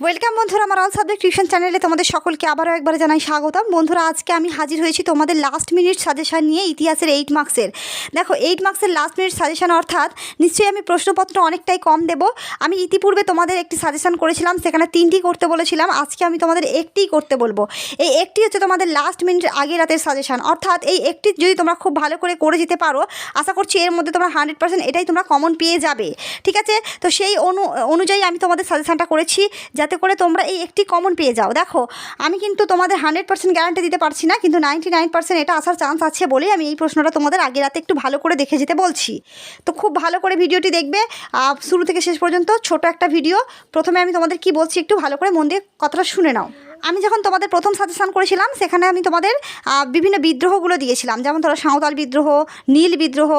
Welcome বন্ধুরা, আমার all subject tuition চ্যানেলে তোমাদের সকলকে আবারও একবার জানাই স্বাগতম। বন্ধুরা, আজকে আমি হাজির হয়েছি তোমাদের লাস্ট মিনিট সাজেশান নিয়ে ইতিহাসের 8 মার্কসের। দেখো, 8 মার্কসের লাস্ট মিনিট সাজেশান অর্থাৎ নিশ্চয়ই আমি প্রশ্নপত্র অনেকটাই কম দেব। আমি ইতিপূর্বে তোমাদের একটি সাজেশান করেছিলাম, সেখানে 3টি করতে বলেছিলাম। আজকে আমি তোমাদের একটিই করতে বলবো। এই একটি হচ্ছে তোমাদের লাস্ট মিনিট আগে রাতের সাজেশান, অর্থাৎ এই একটি যদি তোমরা খুব ভালো করে যেতে পারো, আশা করছি এর মধ্যে তোমরা 100% এটাই তোমরা কমন পেয়ে যাবে। ঠিক আছে, তো সেই অনুযায়ী আমি তোমাদের সাজেশানটা করেছি যাতে করে তোমরা এই একটি কমন পেয়ে যাও। দেখো, আমি কিন্তু তোমাদের 100% গ্যারান্টি দিতে পারছি না, কিন্তু 99% এটা আসার চান্স আছে বলেই আমি এই প্রশ্নটা তোমাদের আগে রাতে একটু ভালো করে দেখে যেতে বলছি। তো খুব ভালো করে ভিডিওটি দেখবে, শুরু থেকে শেষ পর্যন্ত ছোট একটা ভিডিও। প্রথমে আমি তোমাদের কি বলছি একটু ভালো করে মন দিয়ে কথাটা শুনে নাও। আমি যখন তোমাদের প্রথম সাজেশান করেছিলাম, সেখানে আমি তোমাদের বিভিন্ন বিদ্রোহগুলো দিয়েছিলাম, যেমন ধরো সাঁওতাল বিদ্রোহ, নীল বিদ্রোহ,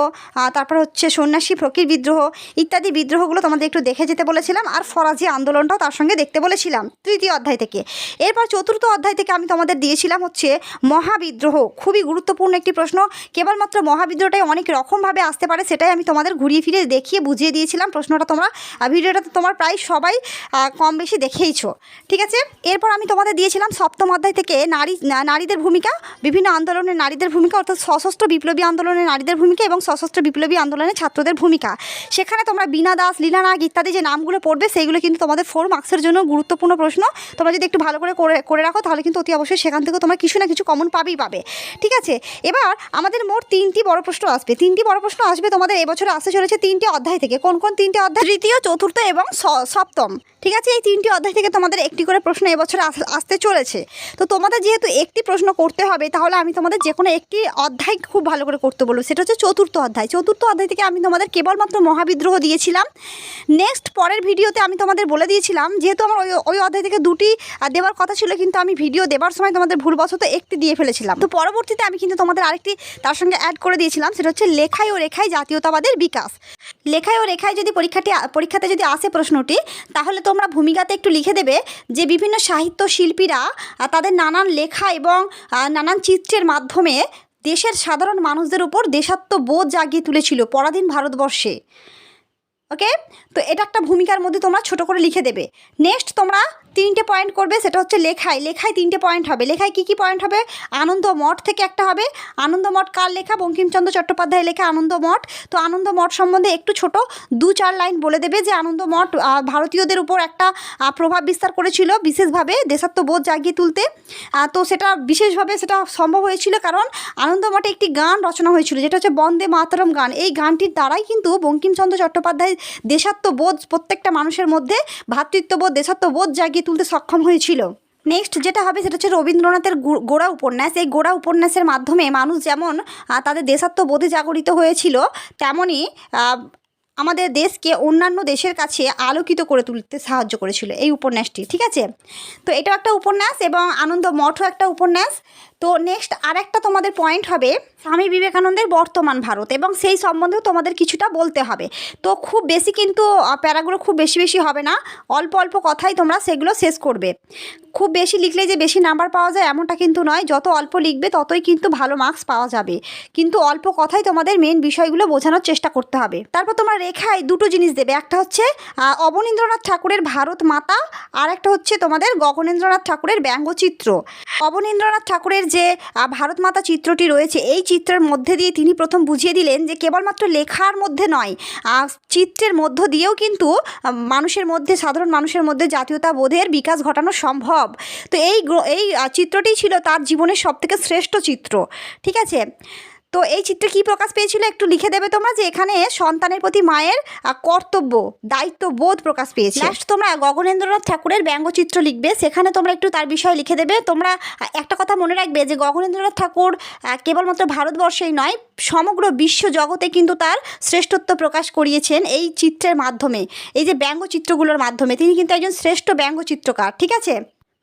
তারপর হচ্ছে সন্ন্যাসী ফকির বিদ্রোহ ইত্যাদি বিদ্রোহগুলো তোমাদের একটু দেখে যেতে বলেছিলাম, আর ফরাজি আন্দোলনটাও তার সঙ্গে দেখতে বলেছিলাম 3য় অধ্যায় থেকে। এরপর 4র্থ অধ্যায় থেকে আমি তোমাদের দিয়েছিলাম হচ্ছে মহাবিদ্রোহ। খুবই গুরুত্বপূর্ণ একটি প্রশ্ন, কেবলমাত্র মহাবিদ্রোহটাই অনেক রকমভাবে আসতে পারে, সেটাই আমি তোমাদের ঘুরিয়ে ফিরে দেখিয়ে বুঝিয়ে দিয়েছিলাম। প্রশ্নটা তোমরা ভিডিওটাতে তোমার প্রায় সবাই কম বেশি দেখেইছো। ঠিক আছে, এরপর আমি তোমাদের দিয়েছিলাম 7ম অধ্যায় থেকে নারীদের ভূমিকা, বিভিন্ন আন্দোলনের নারীদের ভূমিকা, অর্থাৎ সশস্ত্র বিপ্লবী আন্দোলনের নারীদের ভূমিকা এবং সশস্ত্র বিপ্লবী আন্দোলনের ছাত্রদের ভূমিকা। সেখানে তোমরা বীণা দাস, লীলা নাগ ইত্যাদি যে নামগুলো পড়বে, সেইগুলো কিন্তু তোমাদের 4 মার্কসের জন্য গুরুত্বপূর্ণ প্রশ্ন। তোমরা যদি একটু ভালো করে রাখো, তাহলে কিন্তু অতি অবশ্যই সেখান থেকে তোমরা কিছু না কিছু কমন পাবে। ঠিক আছে, এবার আমাদের মোট 3টি বড় প্রশ্ন আসবে। 3টি বড় প্রশ্ন আসবে তোমাদের এবছরে আসতে চলেছে 3টে অধ্যায় থেকে। কোন 3টে অধ্যায়? 3য়, 4র্থ এবং 7ম। ঠিক আছে, এই 3টি অধ্যায় থেকে তোমাদের একটি করে প্রশ্ন এবছরে আসতে চলেছে। তো তোমাদের যেহেতু একটি প্রশ্ন করতে হবে, তাহলে আমি তোমাদের যে কোনো একটি অধ্যায় খুব ভালো করে করতে বলবো। সেটা হচ্ছে 4র্থ অধ্যায়। 4র্থ অধ্যায় থেকে আমি তোমাদের কেবলমাত্র মহাবিদ্রোহ দিয়েছিলাম। নেক্সট পরের ভিডিওতে আমি তোমাদের বলে দিয়েছিলাম, যেহেতু আমার ওই অধ্যায় থেকে 2টি দেওয়ার কথা ছিল, কিন্তু আমি ভিডিও দেওয়ার সময় তোমাদের ভুলবশত একটি দিয়ে ফেলেছিলাম। তো পরবর্তীতে আমি কিন্তু তোমাদের আরেকটি তার সঙ্গে অ্যাড করে দিয়েছিলাম, সেটা হচ্ছে লেখায় ও রেখায় জাতীয়তাবাদের বিকাশ। লেখায় ও রেখায় যদি পরীক্ষাতে যদি আসে প্রশ্নটি, তাহলে তোমরা ভূমিকাতে একটু লিখে দেবে যে বিভিন্ন সাহিত্য শিল্পীরা তাদের নানান লেখা এবং নানান চিত্রের মাধ্যমে দেশের সাধারণ মানুষদের উপর দেশাত্মবোধ জাগিয়ে তুলেছিল পরাধীন ভারতবর্ষে। ওকে, তো এটা একটা ভূমিকার মধ্যে তোমরা ছোট করে লিখে দেবে। নেক্সট তোমরা 3টে পয়েন্ট করবে, সেটা হচ্ছে লেখায় 3টে পয়েন্ট হবে। লেখায় কী পয়েন্ট হবে? আনন্দ মঠ থেকে একটা হবে। আনন্দ মঠ কার লেখা? বঙ্কিমচন্দ্র চট্টোপাধ্যায়ের লেখা আনন্দ মঠ। তো আনন্দ মঠ সম্বন্ধে একটু ছোট 2-4 লাইন বলে দেবে যে আনন্দ মঠ ভারতীয়দের উপর একটা প্রভাব বিস্তার করেছিল, বিশেষভাবে দেশাত্মবোধ জাগিয়ে তুলতে। তো সেটা বিশেষভাবে সেটা সম্ভব হয়েছিল কারণ আনন্দ মঠে একটি গান রচনা হয়েছিল, যেটা হচ্ছে বন্দে মাতরম গান। এই গানটির দ্বারাই কিন্তু বঙ্কিমচন্দ্র চট্টোপাধ্যায় দেশাত্মবোধ, প্রত্যেকটা মানুষের মধ্যে ভ্রাতৃত্ববোধ, দেশাত্মবোধ জাগিয়ে তুলতে সক্ষম হয়েছিল। নেক্সট যেটা হবে সেটা হচ্ছে রবীন্দ্রনাথের গোড়া উপন্যাস। এই গোড়া উপন্যাসের মাধ্যমে মানুষ যেমন তাদের দেশাত্মবোধে জাগরিত হয়েছিল, তেমনই আমাদের দেশকে অন্যান্য দেশের কাছে আলোকিত করে তুলতে সাহায্য করেছিল এই উপন্যাসটি। ঠিক আছে, তো এটাও একটা উপন্যাস এবং আনন্দ মঠও একটা উপন্যাস। তো নেক্সট আরেকটা তোমাদের পয়েন্ট হবে স্বামী বিবেকানন্দের বর্তমান ভারত, এবং সেই সম্বন্ধেও তোমাদের কিছুটা বলতে হবে। তো খুব বেশি কিন্তু প্যারাগুলো খুব বেশি হবে না, অল্প অল্প কথাই তোমরা সেগুলো শেষ করবে। খুব বেশি লিখলে যে বেশি নাম্বার পাওয়া যায় এমনটা কিন্তু নয়, যত অল্প লিখবে ততই কিন্তু ভালো মার্কস পাওয়া যাবে, কিন্তু অল্প কথাই তোমাদের মেন বিষয়গুলো বোঝানোর চেষ্টা করতে হবে। তারপর তোমরা রেখায় 2টো জিনিস দেবে, একটা হচ্ছে অবনীন্দ্রনাথ ঠাকুরের ভারত মাতা, আর একটা হচ্ছে তোমাদের গগনেন্দ্রনাথ ঠাকুরের ব্যঙ্গচিত্র। অবনীন্দ্রনাথ ঠাকুরের যে ভারত মাতা চিত্রটি রয়েছে, এই চিত্রের মধ্যে দিয়ে তিনি প্রথম বুঝিয়ে দিলেন যে কেবলমাত্র লেখার মধ্যে নয়, চিত্রের মধ্য দিয়েও কিন্তু মানুষের মধ্যে, সাধারণ মানুষের মধ্যে জাতীয়তাবোধের বিকাশ ঘটানো সম্ভব। তো এই চিত্রটি ছিল তার জীবনের সবথেকে শ্রেষ্ঠ চিত্র। ঠিক আছে, তো এই চিত্রে কী প্রকাশ পেয়েছিল একটু লিখে দেবে তোমরা, যে এখানে সন্তানের প্রতি মায়ের কর্তব্য, দায়িত্ববোধ প্রকাশ পেয়েছে। লাস্ট তোমরা গগনেন্দ্রনাথ ঠাকুরের ব্যঙ্গচিত্র লিখবে, সেখানে তোমরা একটু তার বিষয়ে লিখে দেবে। তোমরা একটা কথা মনে রাখবে যে গগনেন্দ্রনাথ ঠাকুর কেবলমাত্র ভারতবর্ষেই নয়, সমগ্র বিশ্ব জগতে কিন্তু তার শ্রেষ্ঠত্ব প্রকাশ করিয়েছেন এই চিত্রের মাধ্যমে, এই যে ব্যঙ্গচিত্রগুলোর মাধ্যমে। তিনি কিন্তু একজন শ্রেষ্ঠ ব্যঙ্গচিত্রকার। ঠিক আছে,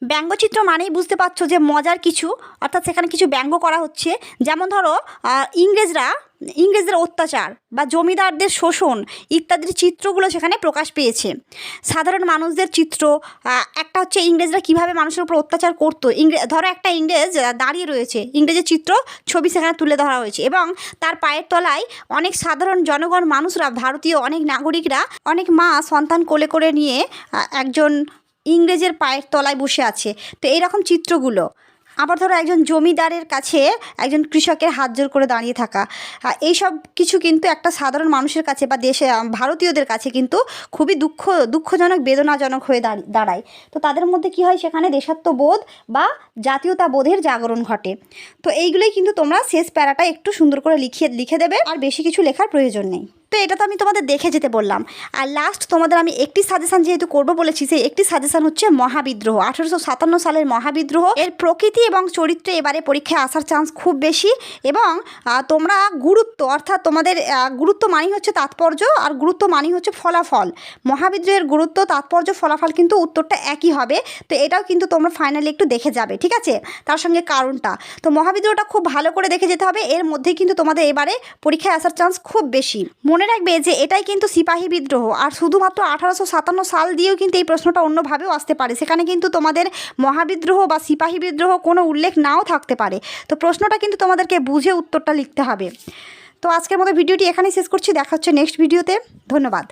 ব্যঙ্গচিত্র মানেই বুঝতে পারছো যে মজার কিছু, অর্থাৎ সেখানে কিছু ব্যঙ্গ করা হচ্ছে। যেমন ধরো ইংরেজদের অত্যাচার বা জমিদারদের শোষণ ইত্যাদির চিত্রগুলো সেখানে প্রকাশ পেয়েছে। সাধারণ মানুষদের চিত্র, একটা হচ্ছে ইংরেজরা কিভাবে মানুষের উপর অত্যাচার করতো। ধরো একটা ইংরেজ দাঁড়িয়ে রয়েছে, ইংরেজের ছবি সেখানে তুলে ধরা হয়েছে, এবং তার পায়ের তলায় অনেক সাধারণ জনগণ মানুষরা, ভারতীয় অনেক নাগরিকরা, অনেক মা সন্তান কোলে করে নিয়ে একজন ইংরেজের পায়ের তলায় বসে আছে। তো এইরকম চিত্রগুলো। আবার ধরো একজন জমিদারের কাছে একজন কৃষকের হাত জোর করে দাঁড়িয়ে থাকা, এইসব কিছু কিন্তু একটা সাধারণ মানুষের কাছে বা দেশে ভারতীয়দের কাছে কিন্তু খুবই দুঃখজনক বেদনাজনক হয়ে দাঁড়ায়। তো তাদের মধ্যে কি হয়, সেখানে দেশাত্মবোধ বা জাতীয়তাবোধের জাগরণ ঘটে। তো এইগুলোই কিন্তু তোমরা শেষ প্যারাটা একটু সুন্দর করে লিখে দেবে, আর বেশি কিছু লেখার প্রয়োজন নেই। তো এটা তো আমি তোমাদের দেখে যেতে বললাম। আর লাস্ট তোমাদের আমি একটি সাজেশান যেহেতু করবো বলেছি, সেই একটি সাজেশান হচ্ছে মহাবিদ্রোহ। 1857 সালের মহাবিদ্রোহ, এর প্রকৃতি এবং চরিত্রে এবারে পরীক্ষায় আসার চান্স খুব বেশি। এবং তোমরা গুরুত্ব, অর্থাৎ তোমাদের গুরুত্ব মানেই হচ্ছে তাৎপর্য, আর গুরুত্ব মানেই হচ্ছে ফলাফল। মহাবিদ্রোহের গুরুত্ব, তাৎপর্য, ফলাফল কিন্তু উত্তরটা একই হবে। তো এটাও কিন্তু তোমরা ফাইনালি একটু দেখে যাবে, ঠিক আছে, তার সঙ্গে কারণটা। তো মহাবিদ্রোহটা খুব ভালো করে দেখে যেতে হবে, এর মধ্যেই কিন্তু তোমাদের এবারে পরীক্ষায় আসার চান্স খুব বেশি। মনে রাখবে যে এটাই কিন্তু সিপাহী বিদ্রোহ, আর শুধুমাত্র 1857 সাল দিয়েও কিন্তু এই প্রশ্নটা অন্যভাবেও আসতে পারে। সেখানে কিন্তু তোমাদের মহাবিদ্রোহ বা সিপাহী বিদ্রোহ কোনো উল্লেখ নাও থাকতে পারে। তো প্রশ্নটা কিন্তু তোমাদেরকে বুঝে উত্তরটা লিখতে হবে। তো আজকের মতো ভিডিওটি এখানেই শেষ করছি, দেখা হচ্ছে নেক্সট ভিডিওতে। ধন্যবাদ।